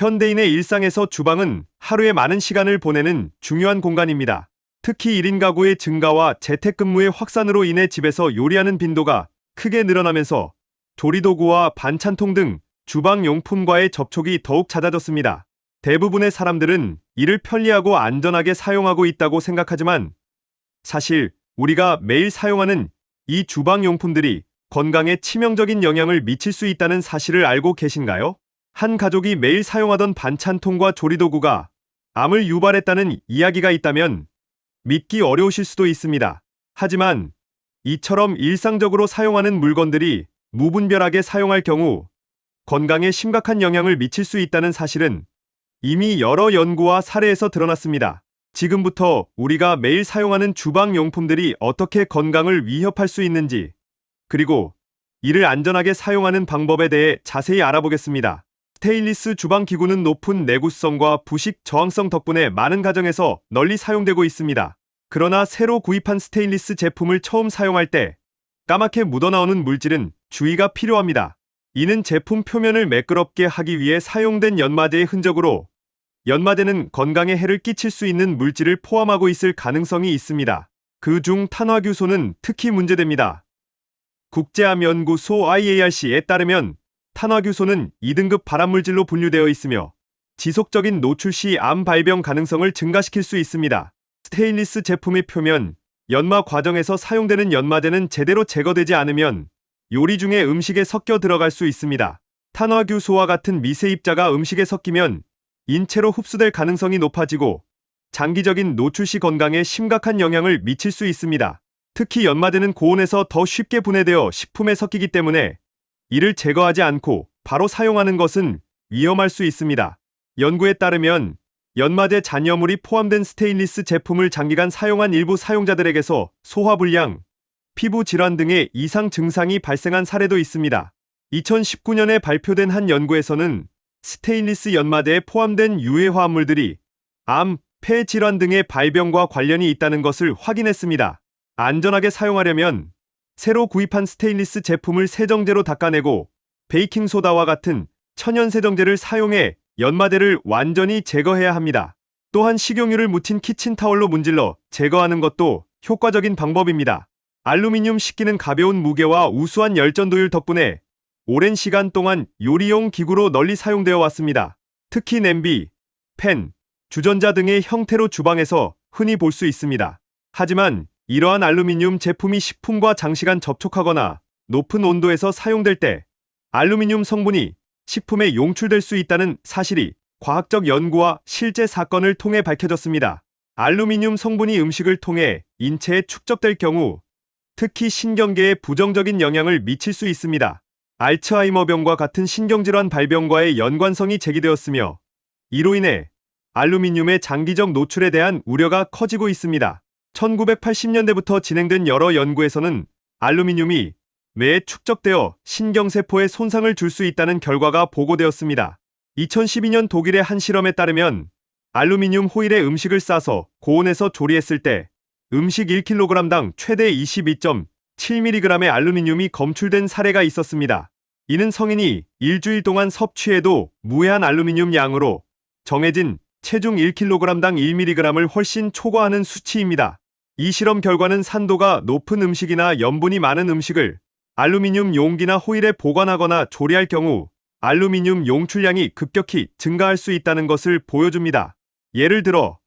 현대인의 일상에서 주방은 하루에 많은 시간을 보내는 중요한 공간입니다. 특히 1인 가구의 증가와 재택근무의 확산으로 인해 집에서 요리하는 빈도가 크게 늘어나면서 조리도구와 반찬통 등 주방용품과의 접촉이 더욱 잦아졌습니다. 대부분의 사람들은 이를 편리하고 안전하게 사용하고 있다고 생각하지만 사실 우리가 매일 사용하는 이 주방용품들이 건강에 치명적인 영향을 미칠 수 있다는 사실을 알고 계신가요? 한 가족이 매일 사용하던 반찬통과 조리도구가 암을 유발했다는 이야기가 있다면 믿기 어려우실 수도 있습니다. 하지만 이처럼 일상적으로 사용하는 물건들이 무분별하게 사용할 경우 건강에 심각한 영향을 미칠 수 있다는 사실은 이미 여러 연구와 사례에서 드러났습니다. 지금부터 우리가 매일 사용하는 주방용품들이 어떻게 건강을 위협할 수 있는지, 그리고 이를 안전하게 사용하는 방법에 대해 자세히 알아보겠습니다. 스테인리스 주방기구는 높은 내구성과 부식 저항성 덕분에 많은 가정에서 널리 사용되고 있습니다. 그러나 새로 구입한 스테인리스 제품을 처음 사용할 때 까맣게 묻어나오는 물질은 주의가 필요합니다. 이는 제품 표면을 매끄럽게 하기 위해 사용된 연마제의 흔적으로 연마제는 건강에 해를 끼칠 수 있는 물질을 포함하고 있을 가능성이 있습니다. 그중 탄화규소는 특히 문제됩니다. 국제암연구소 IARC에 따르면 탄화규소는 2등급 발암물질로 분류되어 있으며 지속적인 노출 시 암 발병 가능성을 증가시킬 수 있습니다. 스테인리스 제품의 표면, 연마 과정에서 사용되는 연마제는 제대로 제거되지 않으면 요리 중에 음식에 섞여 들어갈 수 있습니다. 탄화규소와 같은 미세입자가 음식에 섞이면 인체로 흡수될 가능성이 높아지고 장기적인 노출 시 건강에 심각한 영향을 미칠 수 있습니다. 특히 연마제는 고온에서 더 쉽게 분해되어 식품에 섞이기 때문에 이를 제거하지 않고 바로 사용하는 것은 위험할 수 있습니다. 연구에 따르면 연마제 잔여물이 포함된 스테인리스 제품을 장기간 사용한 일부 사용자들에게서 소화불량, 피부 질환 등의 이상 증상이 발생한 사례도 있습니다. 2019년에 발표된 한 연구에서는 스테인리스 연마제에 포함된 유해 화합물들이 암, 폐 질환 등의 발병과 관련이 있다는 것을 확인했습니다. 안전하게 사용하려면 새로 구입한 스테인리스 제품을 세정제로 닦아내고 베이킹소다와 같은 천연 세정제를 사용해 연마제를 완전히 제거해야 합니다. 또한 식용유를 묻힌 키친타월로 문질러 제거하는 것도 효과적인 방법입니다. 알루미늄 식기는 가벼운 무게와 우수한 열전도율 덕분에 오랜 시간 동안 요리용 기구로 널리 사용되어 왔습니다. 특히 냄비, 팬, 주전자 등의 형태로 주방에서 흔히 볼 수 있습니다. 하지만 이러한 알루미늄 제품이 식품과 장시간 접촉하거나 높은 온도에서 사용될 때 알루미늄 성분이 식품에 용출될 수 있다는 사실이 과학적 연구와 실제 사건을 통해 밝혀졌습니다. 알루미늄 성분이 음식을 통해 인체에 축적될 경우 특히 신경계에 부정적인 영향을 미칠 수 있습니다. 알츠하이머병과 같은 신경질환 발병과의 연관성이 제기되었으며 이로 인해 알루미늄의 장기적 노출에 대한 우려가 커지고 있습니다. 1980년대부터 진행된 여러 연구에서는 알루미늄이 뇌에 축적되어 신경세포에 손상을 줄 수 있다는 결과가 보고되었습니다. 2012년 독일의 한 실험에 따르면 알루미늄 호일에 음식을 싸서 고온에서 조리했을 때 음식 1kg당 최대 22.7mg의 알루미늄이 검출된 사례가 있었습니다. 이는 성인이 일주일 동안 섭취해도 무해한 알루미늄 양으로 정해진 체중 1kg당 1mg을 훨씬 초과하는 수치입니다. 이 실험 결과는 산도가 높은 음식이나 염분이 많은 음식을 알루미늄 용기나 호일에 보관하거나 조리할 경우 알루미늄 용출량이 급격히 증가할 수 있다는 것을 보여줍니다. 예를 들어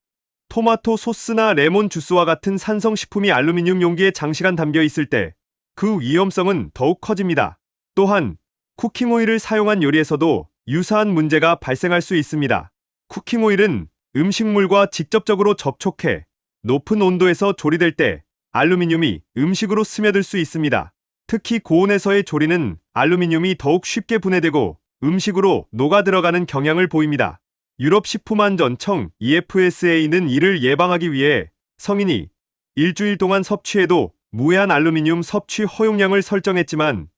토마토 소스나 레몬 주스와 같은 산성식품이 알루미늄 용기에 장시간 담겨 있을 때 그 위험성은 더욱 커집니다. 또한 쿠킹 오일을 사용한 요리에서도 유사한 문제가 발생할 수 있습니다. 쿠킹 오일은 음식물과 직접적으로 접촉해 높은 온도에서 조리될 때 알루미늄이 음식으로 스며들 수 있습니다. 특히 고온에서의 조리는 알루미늄이 더욱 쉽게 분해되고 음식으로 녹아 들어가는 경향을 보입니다. 유럽식품안전청 EFSA는 이를 예방하기 위해 성인이 일주일 동안 섭취해도 무해한 알루미늄 섭취 허용량을 설정했지만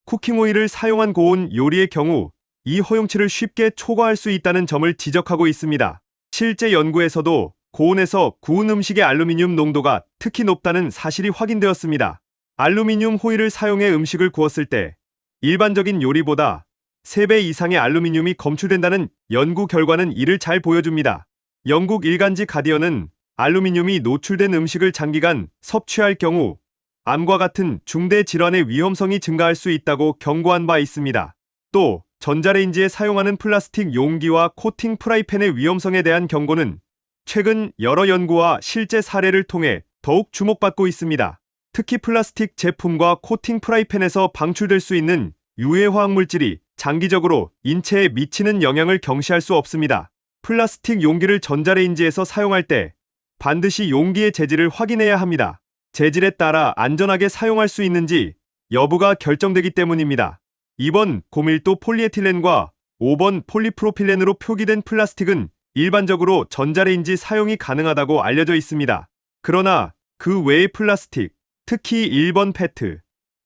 쿠킹 오일을 사용한 고온 요리의 경우 이 허용치를 쉽게 초과할 수 있다는 점을 지적하고 있습니다. 실제 연구에서도 고온에서 구운 음식의 알루미늄 농도가 특히 높다는 사실이 확인되었습니다. 알루미늄 호일을 사용해 음식을 구웠을 때 일반적인 요리보다 3배 이상의 알루미늄이 검출된다는 연구 결과는 이를 잘 보여줍니다. 영국 일간지 가디언은 알루미늄이 노출된 음식을 장기간 섭취할 경우 암과 같은 중대 질환의 위험성이 증가할 수 있다고 경고한 바 있습니다. 또 전자레인지에 사용하는 플라스틱 용기와 코팅 프라이팬의 위험성에 대한 경고는 최근 여러 연구와 실제 사례를 통해 더욱 주목받고 있습니다. 특히 플라스틱 제품과 코팅 프라이팬에서 방출될 수 있는 유해 화학물질이 장기적으로 인체에 미치는 영향을 경시할 수 없습니다. 플라스틱 용기를 전자레인지에서 사용할 때 반드시 용기의 재질을 확인해야 합니다. 재질에 따라 안전하게 사용할 수 있는지 여부가 결정되기 때문입니다. 2번 고밀도 폴리에틸렌과 5번 폴리프로필렌으로 표기된 플라스틱은 일반적으로 전자레인지 사용이 가능하다고 알려져 있습니다. 그러나 그 외의 플라스틱, 특히 1번 페트,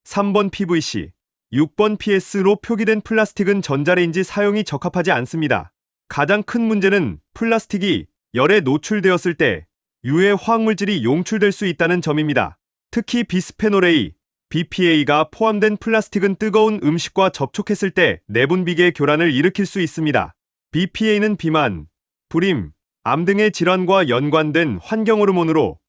3번 PVC, 6번 PS로 표기된 플라스틱은 전자레인지 사용이 적합하지 않습니다. 가장 큰 문제는 플라스틱이 열에 노출되었을 때 유해 화학물질이 용출될 수 있다는 점입니다. 특히 비스페놀 A, BPA가 포함된 플라스틱은 뜨거운 음식과 접촉했을 때 내분비계 교란을 일으킬 수 있습니다. BPA는 비만, 불임, 암 등의 질환과 연관된 환경 호르몬으로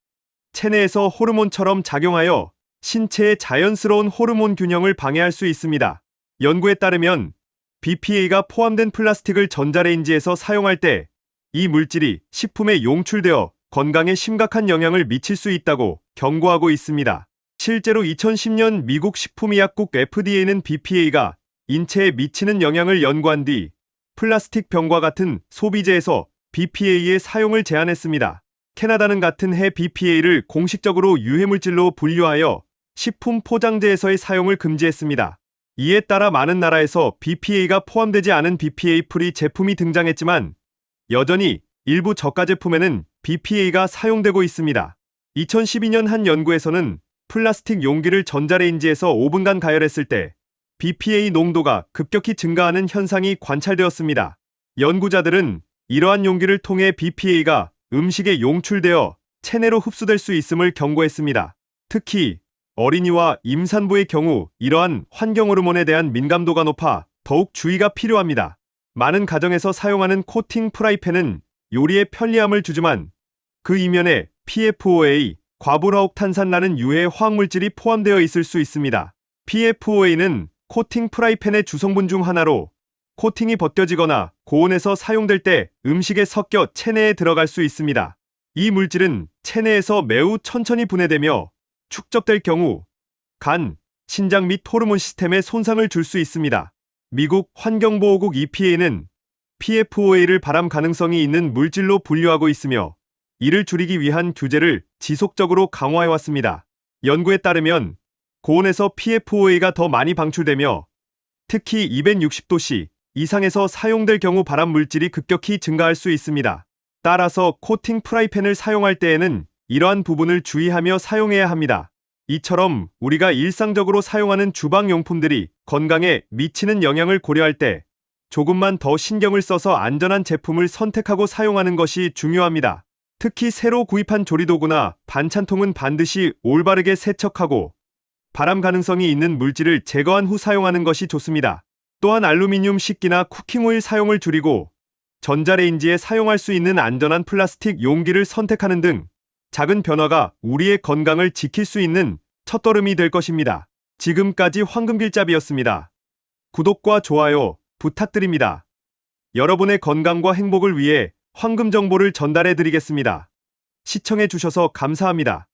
체내에서 호르몬처럼 작용하여 신체의 자연스러운 호르몬 균형을 방해할 수 있습니다. 연구에 따르면 BPA가 포함된 플라스틱을 전자레인지에서 사용할 때 이 물질이 식품에 용출되어 건강에 심각한 영향을 미칠 수 있다고 경고하고 있습니다. 실제로 2010년 미국 식품의약국 FDA는 BPA가 인체에 미치는 영향을 연구한 뒤 플라스틱 병과 같은 소비재에서 BPA의 사용을 제한했습니다. 캐나다는 같은 해 BPA를 공식적으로 유해물질로 분류하여 식품 포장재에서의 사용을 금지했습니다. 이에 따라 많은 나라에서 BPA가 포함되지 않은 BPA 프리 제품이 등장했지만 여전히 일부 저가 제품에는 BPA가 사용되고 있습니다. 2012년 한 연구에서는 플라스틱 용기를 전자레인지에서 5분간 가열했을 때 BPA 농도가 급격히 증가하는 현상이 관찰되었습니다. 연구자들은 이러한 용기를 통해 BPA가 음식에 용출되어 체내로 흡수될 수 있음을 경고했습니다. 특히 어린이와 임산부의 경우 이러한 환경 호르몬에 대한 민감도가 높아 더욱 주의가 필요합니다. 많은 가정에서 사용하는 코팅 프라이팬은 요리에 편리함을 주지만 그 이면에 PFOA, 과불화옥탄산라는 유해 화학물질이 포함되어 있을 수 있습니다. PFOA는 코팅 프라이팬의 주성분 중 하나로 코팅이 벗겨지거나 고온에서 사용될 때 음식에 섞여 체내에 들어갈 수 있습니다. 이 물질은 체내에서 매우 천천히 분해되며 축적될 경우 간, 신장 및 호르몬 시스템에 손상을 줄 수 있습니다. 미국 환경보호국 EPA는 PFOA를 발암 가능성이 있는 물질로 분류하고 있으며 이를 줄이기 위한 규제를 지속적으로 강화해왔습니다. 연구에 따르면 고온에서 PFOA가 더 많이 방출되며 특히 260도씨 이상에서 사용될 경우 발암 물질이 급격히 증가할 수 있습니다. 따라서 코팅 프라이팬을 사용할 때에는 이러한 부분을 주의하며 사용해야 합니다. 이처럼 우리가 일상적으로 사용하는 주방용품들이 건강에 미치는 영향을 고려할 때 조금만 더 신경을 써서 안전한 제품을 선택하고 사용하는 것이 중요합니다. 특히 새로 구입한 조리도구나 반찬통은 반드시 올바르게 세척하고 발암 가능성이 있는 물질을 제거한 후 사용하는 것이 좋습니다. 또한 알루미늄 식기나 쿠킹오일 사용을 줄이고 전자레인지에 사용할 수 있는 안전한 플라스틱 용기를 선택하는 등 작은 변화가 우리의 건강을 지킬 수 있는 첫걸음이 될 것입니다. 지금까지 황금길잡이였습니다. 구독과 좋아요 부탁드립니다. 여러분의 건강과 행복을 위해 황금 정보를 전달해 드리겠습니다. 시청해 주셔서 감사합니다.